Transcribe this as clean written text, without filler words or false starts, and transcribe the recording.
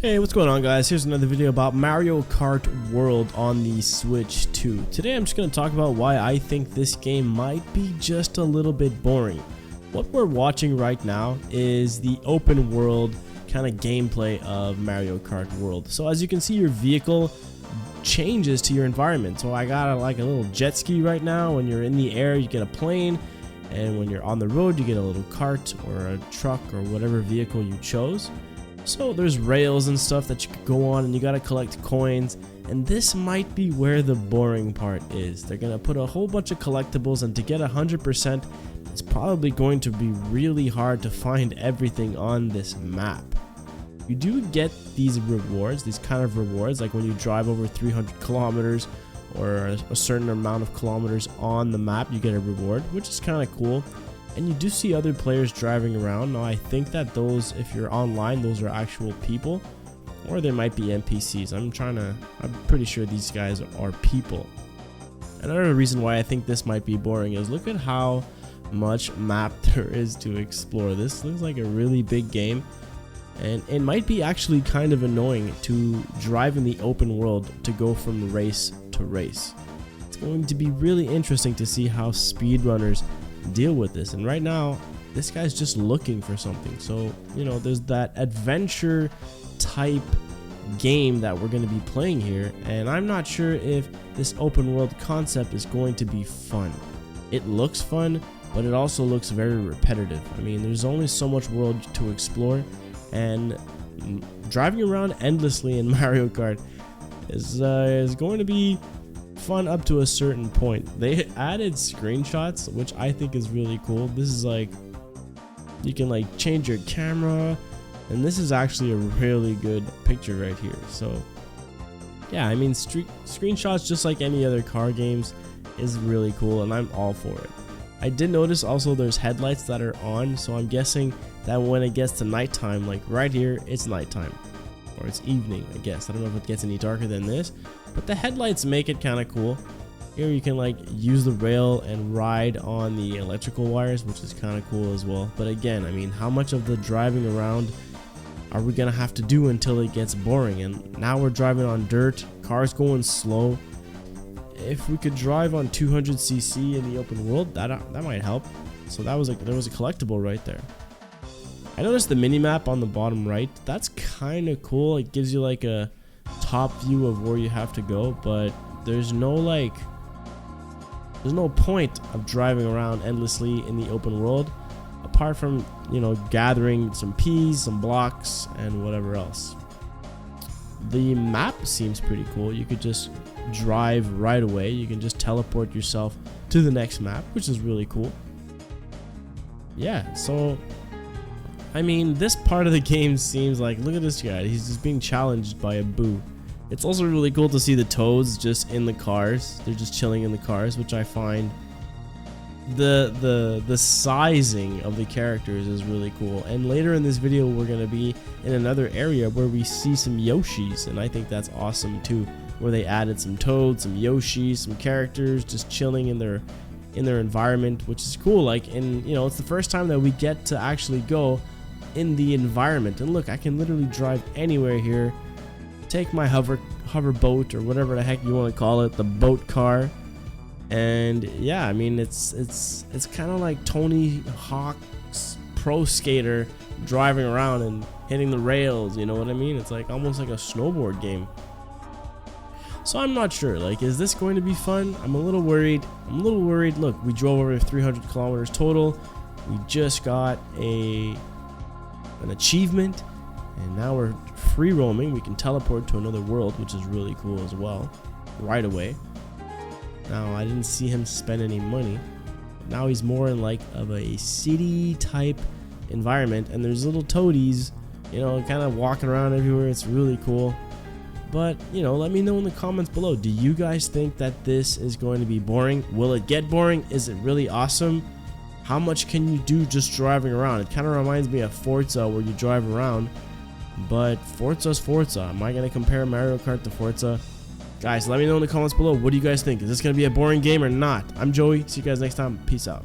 Hey, what's going on, guys? Here's another video about Mario Kart World on the Switch 2. Today I'm just going to talk about why I think this game might be just a little bit boring. What we're watching right now is the open world kind of gameplay of Mario Kart World. So as you can see, your vehicle changes to your environment. So I got like a little jet ski right now. When you're in the air, you get a plane, and when you're on the road, you get a little cart or a truck or whatever vehicle you chose. So there's rails and stuff that you could go on, and you gotta collect coins, and this might be where the boring part is. They're gonna put a whole bunch of collectibles, and to get 100%, it's probably going to be really hard to find everything on this map. You do get these rewards, these kind of rewards, like when you drive over 300 kilometers or a certain amount of kilometers on the map, you get a reward, which is kind of cool. And you do see other players driving around. Now I think that those, if you're online, those are actual people, or they might be NPCs. I'm pretty sure these guys are people. Another reason why I think this might be boring is look at how much map there is to explore. This looks like a really big game, and it might be actually kind of annoying to drive in the open world to go from race to race. It's going to be really interesting to see how speedrunners deal with this. And right now this guy's just looking for something, so you know, there's that adventure type game that we're going to be playing here, and I'm not sure if this open world concept is going to be fun. It looks fun, but it also looks very repetitive. I mean, there's only so much world to explore, and driving around endlessly in Mario Kart is going to be fun up to a certain point. They added screenshots, which I think is really cool. This is like, you can like change your camera, and this is actually a really good picture right here. So yeah, I mean, screenshots, just like any other car games, is really cool, and I'm all for it. I did notice also there's headlights that are on, so I'm guessing that when it gets to nighttime, like right here, it's nighttime, or it's evening, I guess. I don't know if it gets any darker than this, but the headlights make it kind of cool. Here you can like use the rail and ride on the electrical wires, which is kind of cool as well. But again, I mean, how much of the driving around are we gonna have to do until it gets boring? And now we're driving on dirt, cars going slow. If we could drive on 200cc in the open world, that might help. So that was like, there was a collectible right there. I noticed the mini map on the bottom right. That's kind of cool. It gives you like a top view of where you have to go, but there's no point of driving around endlessly in the open world, apart from, you know, gathering some peas, some blocks, and whatever else. The map seems pretty cool. You could just drive right away. You can just teleport yourself to the next map, which is really cool. Yeah, so I mean, this part of the game seems like, look at this guy, he's just being challenged by a boo. It's also really cool to see the toads just in the cars. They're just chilling in the cars, which I find the sizing of the characters is really cool. And later in this video, we're going to be in another area where we see some Yoshis, and I think that's awesome too, where they added some toads, some Yoshis, some characters just chilling in their environment, which is cool. Like, and you know, it's the first time that we get to actually go in the environment. And look, I can literally drive anywhere here, take my hover boat or whatever the heck you want to call it, the boat car, and yeah, I mean, it's kind of like Tony Hawk's Pro Skater driving around and hitting the rails, you know what I mean? It's like almost like a snowboard game. So I'm not sure, like, is this going to be fun? I'm a little worried. Look, we drove over 300 kilometers total. We just got an achievement, and now we're free roaming. We can teleport to another world, which is really cool as well, right away. Now, I didn't see him spend any money. Now he's more in like of a city type environment, and there's little toadies, you know, kind of walking around everywhere. It's really cool. But, you know, let me know in the comments below. Do you guys think that this is going to be boring? Will it get boring? Is it really awesome? How much can you do just driving around? It kind of reminds me of Forza, where you drive around, but Forza's Forza. Am I going to compare Mario Kart to Forza? Guys, let me know in the comments below. What do you guys think? Is this going to be a boring game or not? I'm Joey. See you guys next time. Peace out.